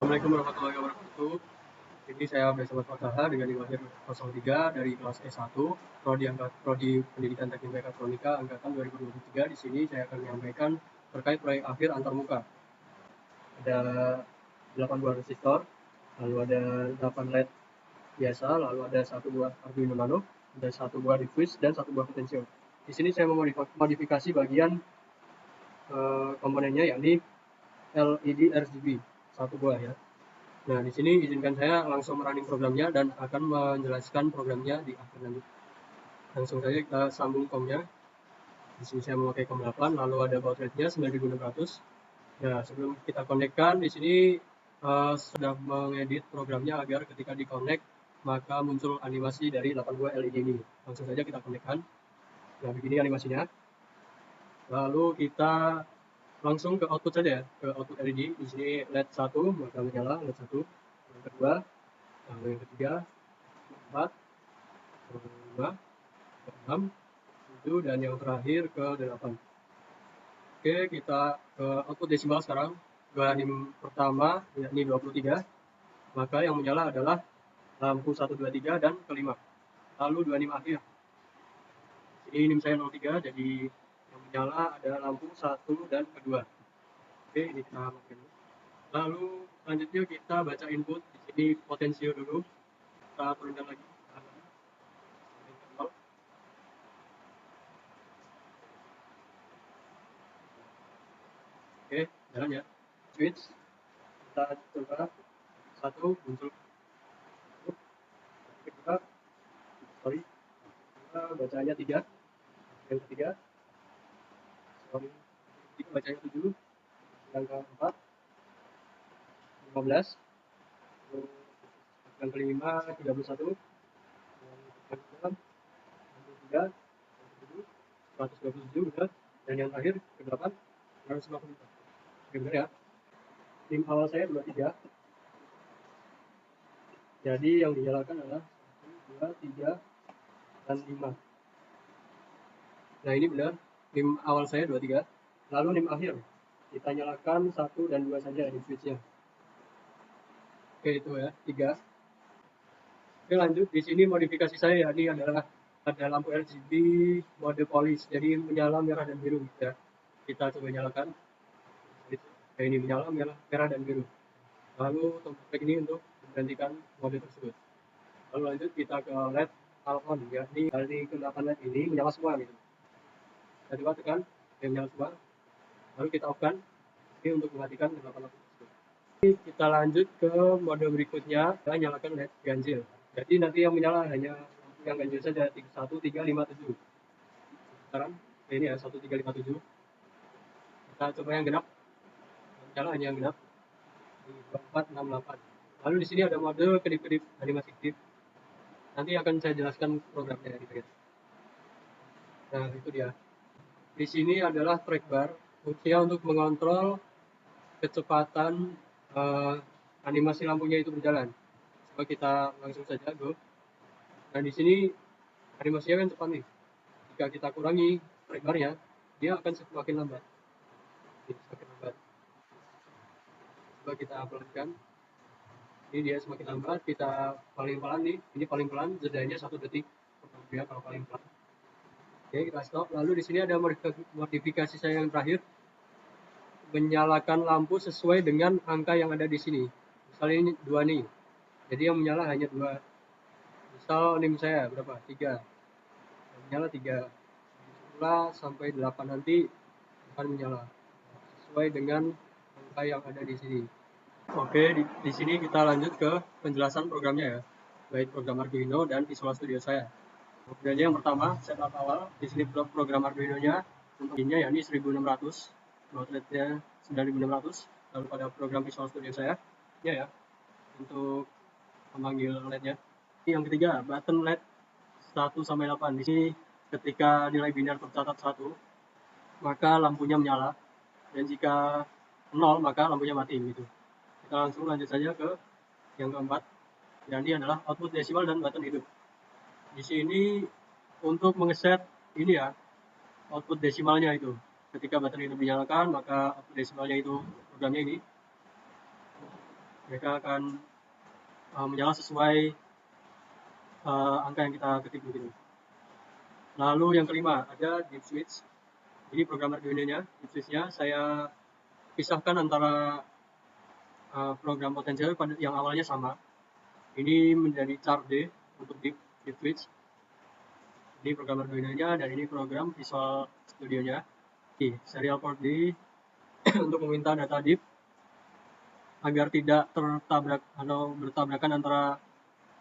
Assalamualaikum warahmatullahi wabarakatuh. Ini saya Bersama Fataha dengan NIM lahir 03 dari kelas S1 Prodi Pendidikan Teknik Mekatronika angkatan 2023. Di sini saya akan menyampaikan terkait proyek akhir antarmuka. Ada 8 buah resistor, lalu ada 8 LED biasa, lalu ada 1 buah Arduino Nano, ada 1 buah diffuse dan 1 buah potensio. Di sini saya memodifikasi bagian komponennya, yakni LED RGB 1 buah ya. Nah, di sini izinkan saya langsung running programnya dan akan menjelaskan programnya di akhir nanti. Langsung saja kita sambung COM-nya. Di sini saya memakai COM 8, lalu ada baud rate-nya 9600. Nah, sebelum kita connect-kan, di sini sudah mengedit programnya agar ketika di-connect maka muncul animasi dari 8 buah LED ini. Langsung saja kita connect-kan. Nah, begini animasinya. Lalu kita langsung ke output saja ya, ke output LED. Di sini LED 1 maka menyala LED 1, yang kedua, lalu yang ketiga, 4, 5, 6, 7, dan yang terakhir ke 8. Oke, kita ke output desimal sekarang. Dua NIM pertama yakni 23, maka yang menyala adalah lampu 1, 2, 3 dan kelima. Lalu dua NIM akhir. Ini NIM saya 03, jadi yang menyala ada lampu 1 dan kedua. Oke, ini kita matikan. Lalu selanjutnya kita baca input. Di sini potensio dulu. Kita turunkan lagi. Oke, jalan ya. Switch. Kita coba 1 muncul. Kedua, kita bacanya 3. Yang ketiga, kita bacanya 7. Yang keempat, 15. Yang kelima, 31. Yang keenam, 63. Yang ketujuh, 127 udah. Dan yang terakhir, ke-8, 150. Oke, benar ya. NIM awal saya 23. Jadi yang dinyalakan adalah 1, 2, 3, dan 5. Nah, ini benar. NIM awal saya 23. Lalu NIM akhir, kita nyalakan 1 dan 2 saja di switch-nya. Oke, itu ya, 3. Oke, lanjut. Di sini modifikasi saya ini adalah ada lampu RGB mode polish, jadi menyala merah dan biru ya. Kita coba nyalakan. Nah, ini menyala merah dan biru. Lalu tombol ini untuk menggantikan mode tersebut. Lalu lanjut kita ke LED on, yakni dari ke-8 LED ini menyala semua gitu. Kita coba tekan, menyala semua. Lalu kita off-kan ini untuk mematikan 8 lampu tersebut. Kita lanjut ke mode berikutnya, kita nyalakan LED ganjil. Jadi nanti yang menyala hanya lampu yang ganjil saja, 1, 3, 5, 7. Sekarang ini ya 1, 3, 5, 7. Kita coba yang genap. Yang menyala hanya yang genap. 4, 6, 8. Lalu di sini ada mode kedip-kedip, animasi kedip. Nanti akan saya jelaskan programnya di bagian. Nah, itu dia. Di sini adalah track bar, fungsinya untuk mengontrol kecepatan animasi lampunya itu berjalan. Coba kita langsung saja go. Nah, di sini animasinya kan cepat nih. Jika kita kurangi track barnya, dia akan semakin lambat. Semakin lambat. Coba kita pelankan. Ini dia semakin lambat. Kita paling pelan nih. Ini paling pelan, jedanya 1 detik. Ya, kalau paling pelan. Oke, kita stop. Lalu di sini ada modifikasi saya yang terakhir, menyalakan lampu sesuai dengan angka yang ada di sini. Misalnya ini 2 nih, jadi yang menyala hanya 2. Misal NIM saya berapa? 3. Yang menyala 3. Sampai 8 nanti akan menyala sesuai dengan angka yang ada di sini. Oke, di sini kita lanjut ke penjelasan programnya ya, baik program Arduino dan Visual Studio saya. Kemudian yang pertama, setup awal. Di sini program Arduino-nya untuk ini yakni 1600, baud rate-nya 9600. Lalu pada program Visual Studio saya, ya, untuk memanggil LED-nya. Yang ketiga, button LED 1 sampai 8. Di sini ketika nilai biner tercatat 1, maka lampunya menyala, dan jika 0 maka lampunya mati gitu. Kita langsung lanjut saja ke yang keempat, yang ini adalah output desimal dan button hidup. Di sini untuk mengeset ini ya, output desimalnya itu. Ketika button itu dinyalakan, maka output desimalnya itu programnya ini. mereka akan menyala sesuai angka yang kita ketik begitu. Lalu yang kelima ada deep switch. Ini program Arduino-nya, deep switch-nya saya pisahkan antara program potensial yang awalnya sama. Ini menjadi char D untuk deep switch. Ini program Arduino-nya dan ini program Visual Studio-nya. Serial port D untuk meminta data deep agar tidak tertabrak atau bertabrakan antara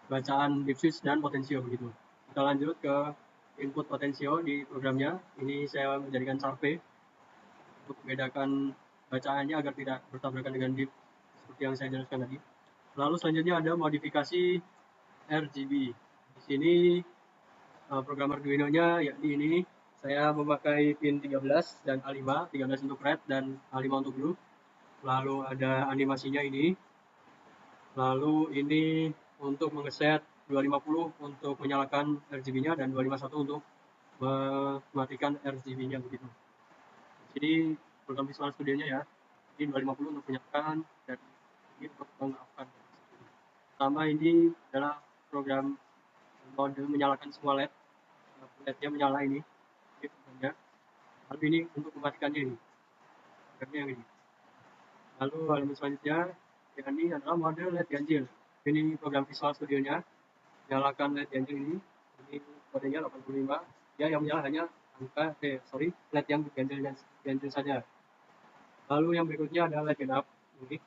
bacaan deep switch dan potensio begitu. Kita lanjut ke input potensio di programnya. Ini saya menjadikan char P untuk membedakan bacaannya agar tidak bertabrakan dengan deep seperti yang saya jelaskan tadi. Lalu selanjutnya ada modifikasi RGB. Di sini program Arduino-nya yakni ini saya memakai pin 13 dan A5, 13 untuk red dan A5 untuk blue. Lalu ada animasinya ini. Lalu ini untuk mengeset 250 untuk menyalakan RGB-nya dan 251 untuk mematikan RGB-nya begitu. Jadi program Visual Studio-nya ya. Ini 250 untuk menyalakan dan ini untuk mengaktifkan. Pertama ini adalah program mode menyalakan semua LED. LED-nya menyala ini. Lalu ini untuk mematikannya ini. Programnya yang ini. Lalu halaman selanjutnya, ini adalah mode LED ganjil. Ini program Visual Studio-nya. Nyalakan LED ganjil ini. Ini kodenya 85. Ya, yang menyala hanya LED yang ganjil saja. Lalu yang berikutnya adalah LED genap. Ini.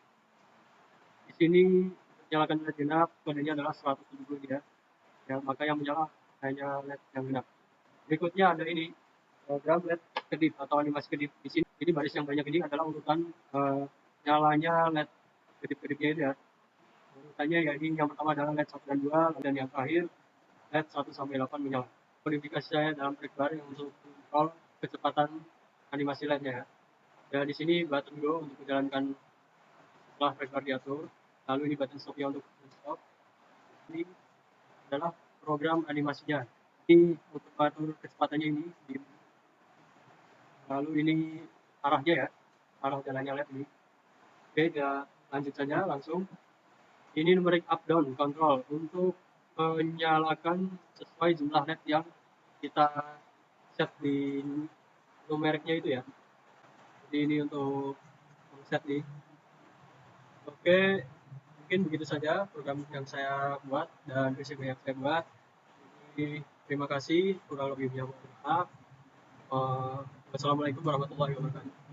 Di sini menyalakan LED genap, kodenya adalah 170 ya. Maka yang menyala hanya LED yang genap. Berikutnya ada ini program LED kedip atau animasi kedip. Di sini jadi baris yang banyak ini adalah urutan nyalanya LED kedip-kedipnya itu ya. Urutannya ya ini yang pertama adalah LED 1 dan 2 dan yang terakhir LED 1 sampai 8 menyala. Modifikasi saya dalam track bar yang untuk kontrol kecepatan animasi LED-nya ya. Dan di sini button go untuk menjalankan setelah track bar diatur. Lalu ini button stop untuk stop. Ini adalah program animasinya. Ini untuk atur kecepatannya ini. Lalu ini arahnya ya, arah jalannya LED ini. Oke, kita lanjut saja langsung. Ini numerik up down control untuk menyalakan sesuai jumlah LED yang kita set di numeriknya itu ya. Jadi ini untuk set nih. Oke, mungkin begitu saja program yang saya buat dan resiko yang saya buat. Jadi, terima kasih, kurang lebihnya mohon maaf. Wassalamualaikum warahmatullahi wabarakatuh.